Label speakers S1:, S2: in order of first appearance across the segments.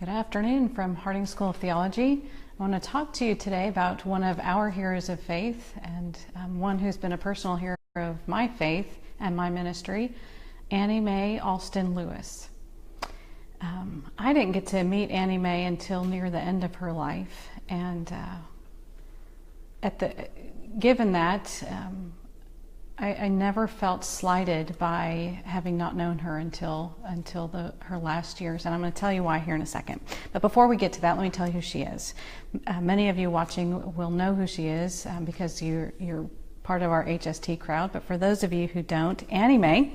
S1: Good afternoon from Harding School of Theology. I want to talk to you today about one of our heroes of faith and one who's been a personal hero of my faith and my ministry, Annie May Alston Lewis. I didn't get to meet Annie May until near the end of her life, and given that, I never felt slighted by having not known her until her last years, and I'm going to tell you why here in a second. But before we get to that, let me tell you who she is. Many of you watching will know who she is because you're part of our HST crowd. But for those of you who don't, Annie May,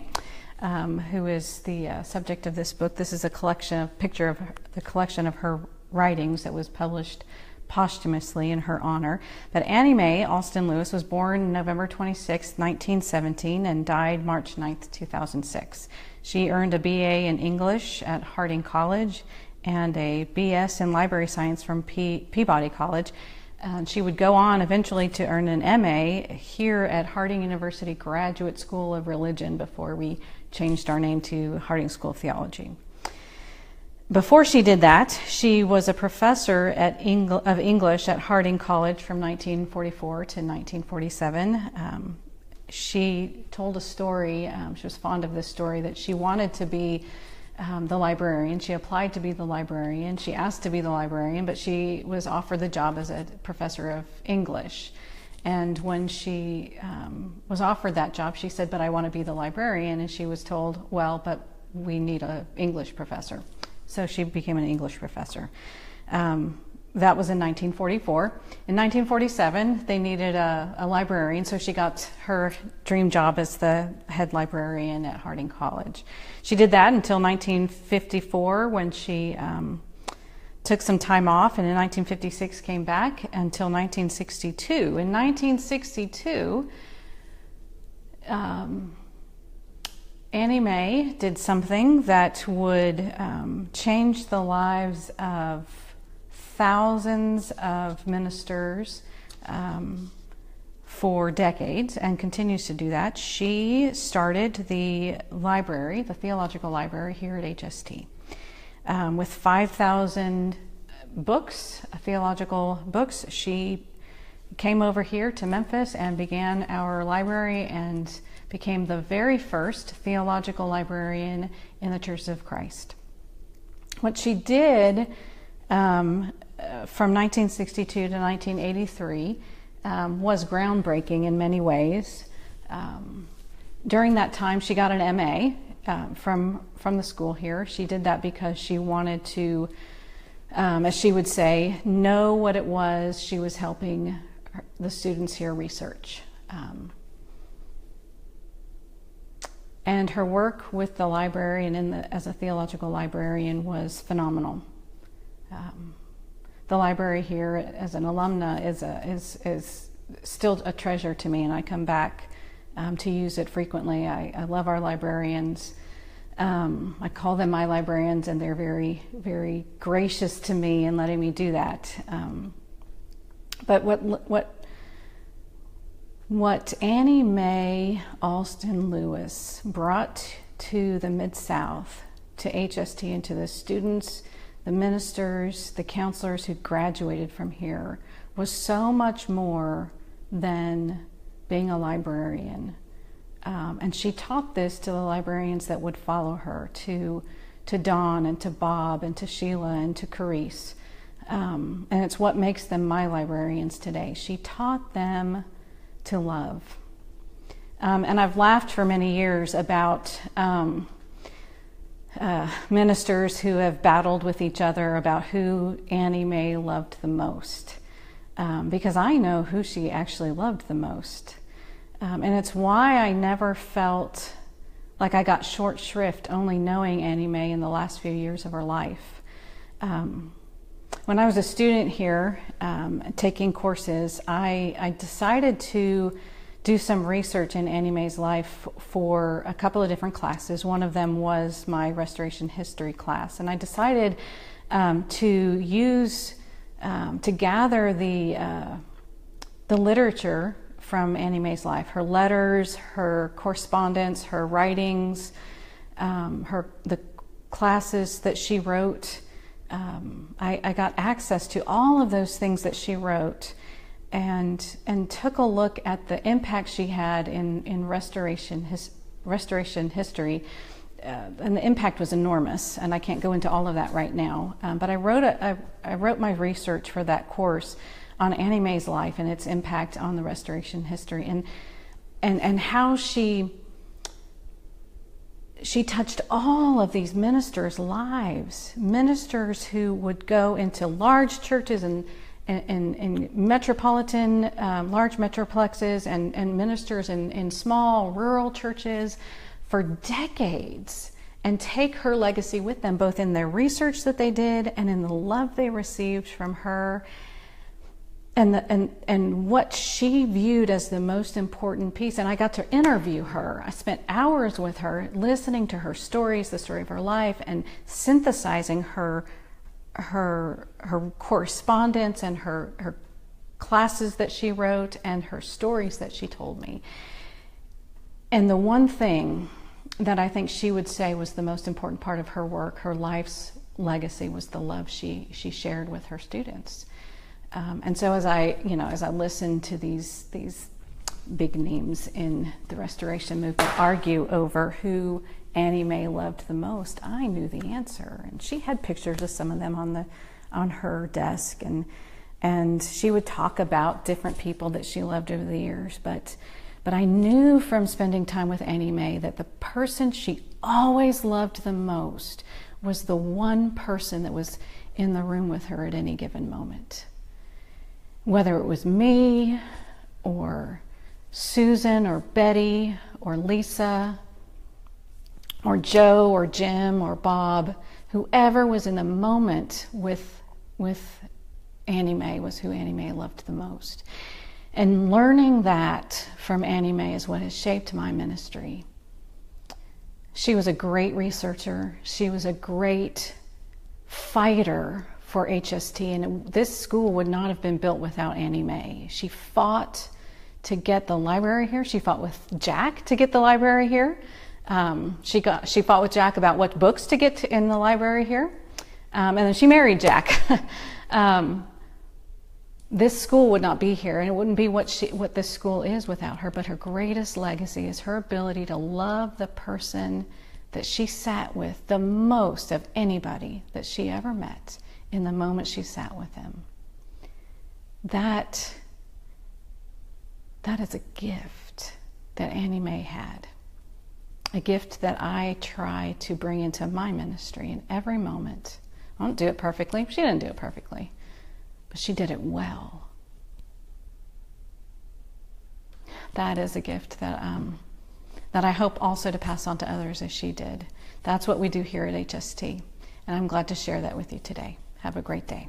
S1: who is the subject of this book, this is a picture of the collection of her writings that was published posthumously in her honor. But Annie May Alston Lewis was born November 26, 1917 and died March 9, 2006. She earned a BA in English at Harding College and a BS in Library Science from Peabody College. She would go on eventually to earn an MA here at Harding University Graduate School of Religion before we changed our name to Harding School of Theology. Before she did that, she was a professor of English at Harding College from 1944 to 1947. She told a story, she was fond of this story, that she wanted to be the librarian. She applied to be the librarian. She asked to be the librarian, but she was offered the job as a professor of English. And when she was offered that job, she said, "But I want to be the librarian." And she was told, "Well, but we need an English professor." So she became an English professor. That was in 1944. In 1947, they needed a librarian, so she got her dream job as the head librarian at Harding College. She did that until 1954 when she took some time off, and in 1956 came back until 1962. In 1962, Annie May did something that would change the lives of thousands of ministers for decades and continues to do that. She started the library, the theological library here at HST, with 5,000 books, theological books. She came over here to Memphis and began our library and became the very first theological librarian in the Church of Christ. What she did from 1962 to 1983 was groundbreaking in many ways. During that time, she got an MA from the school here. She did that because she wanted to, as she would say, know what it was she was helping the students here research. And her work with the library and as a theological librarian was phenomenal. The library here, as an alumna, is still a treasure to me, and I come back to use it frequently. I love our librarians. I call them my librarians, and they're very, very gracious to me in letting me do that. But what Annie May Alston Lewis brought to the Mid-South, to HST, and to the students, the ministers, the counselors who graduated from here was so much more than being a librarian. And she taught this to the librarians that would follow her, to Dawn and to Bob and to Sheila and to Carice. And it's what makes them my librarians today. She taught them to love. And I've laughed for many years about ministers who have battled with each other about who Annie May loved the most, because I know who she actually loved the most. And it's why I never felt like I got short shrift only knowing Annie May in the last few years of her life. When I was a student here taking courses, I decided to do some research in Annie May's life for a couple of different classes. One of them was my Restoration History class, and I decided to gather the literature from Annie May's life, her letters, her correspondence, her writings, the classes that she wrote, I got access to all of those things that she wrote, and took a look at the impact she had in restoration history. And the impact was enormous, and I can't go into all of that right now. But I wrote my research for that course on Annie May's life and its impact on the restoration history, and how she touched all of these ministers' lives, ministers who would go into large churches and metropolitan, large metroplexes, and ministers in small rural churches for decades, and take her legacy with them, both in their research that they did and in the love they received from her, and what she viewed as the most important piece. And I got to interview her. I spent hours with her, listening to her stories, the story of her life, and synthesizing her correspondence and her classes that she wrote and her stories that she told me. And the one thing that I think she would say was the most important part of her work, her life's legacy, was the love she shared with her students. And so as I listened to these big names in the Restoration movement argue over who Annie May loved the most, I knew the answer. And she had pictures of some of them on her desk, and she would talk about different people that she loved over the years. But I knew from spending time with Annie May that the person she always loved the most was the one person that was in the room with her at any given moment. Whether it was me or Susan or Betty or Lisa or Joe or Jim or Bob, whoever was in the moment with Annie May was who Annie May loved the most. And learning that from Annie May is what has shaped my ministry. She was a great researcher. She was a great fighter for HST, and this school would not have been built without Annie May. She fought to get the library here. She fought with Jack to get the library here. She fought with Jack about what books to get in the library here, and then she married Jack. This school would not be here, and it wouldn't be what this school is without her. But her greatest legacy is her ability to love the person that she sat with the most of anybody that she ever met in the moment she sat with him. That is a gift that Annie May had. A gift that I try to bring into my ministry in every moment. I don't do it perfectly. She didn't do it perfectly, but she did it well. That is a gift that I hope also to pass on to others as she did. That's what we do here at HST, and I'm glad to share that with you today. Have a great day.